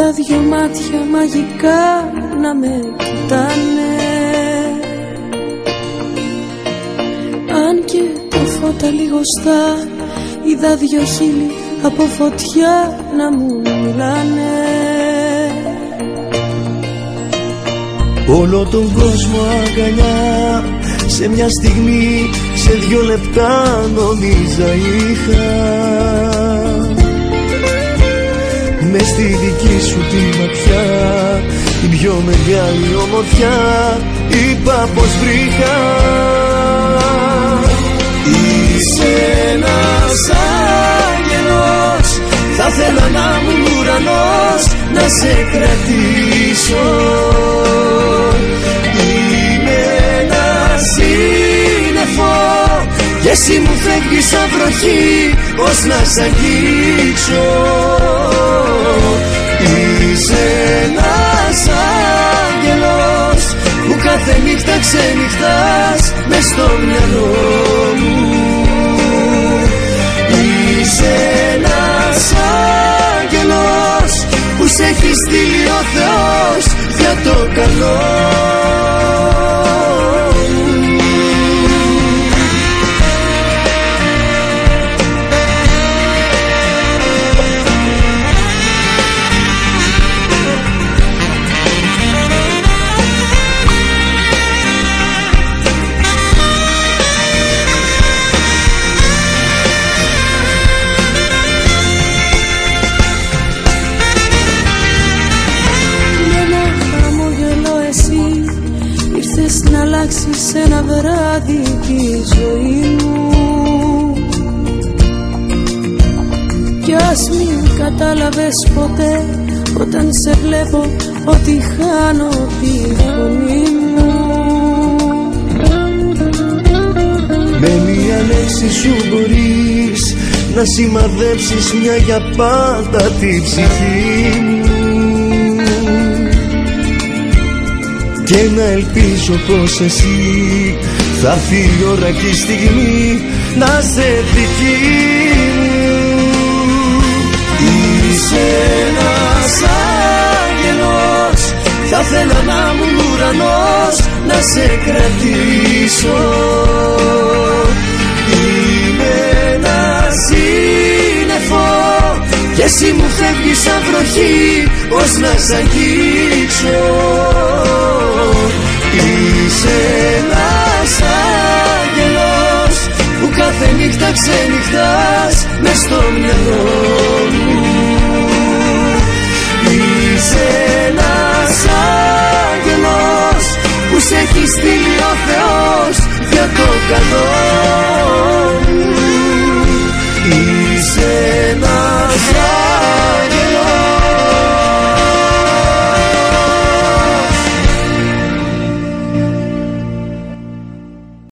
τα δυο μάτια μαγικά να με κοιτάνε. Αν και τα φώτα λιγοστά, είδα δυο χείλη από φωτιά να μου μιλάνε. Όλο τον κόσμο αγκαλιά, σε μια στιγμή, σε 2 λεπτά νόμιζα είχα. Μες στη δική σου τη ματιά, την πιο μεγάλη ομορφιά, είπα πως βρήκα. Είσαι ένας άγγελος, θα θέλα να ήμουν ουρανός, να σε κρατήσω. Είμαι ένα σύννεφο και εσύ μου φεύγεις σαν βροχή, πως να σ' αγγίξω. Είσαι ένας άγγελος που κάθε νύχτα ξενυχτάς μες στο μυαλό μου. Είσαι ένας άγγελος που σε έχει στείλει ο Θεός για το καλό. Να αλλάξεις ένα βράδυ τη ζωή μου, κι ας μην κατάλαβες ποτέ όταν σε βλέπω ότι χάνω τη φωνή μου. Με μία λέξη σου μπορείς να σημαδέψεις μια για πάντα τη ψυχή μου, και να ελπίζω πως εσύ θα έρθει η ώρα και η στιγμή να σε δική μου. Είσαι ένας άγγελος, θα θέλα να ήμουν ουρανός, να σε κρατήσω. Είμαι ένα σύννεφο και εσύ μου φεύγεις σαν βροχή, πως να σ' αγγίξω. Είσαι ένας άγγελος που κάθε νύχτα ξενυχτάς μες στο μυαλό μου. Είσαι ένας άγγελος που σε έχει στείλει ο Θεός για το καλό.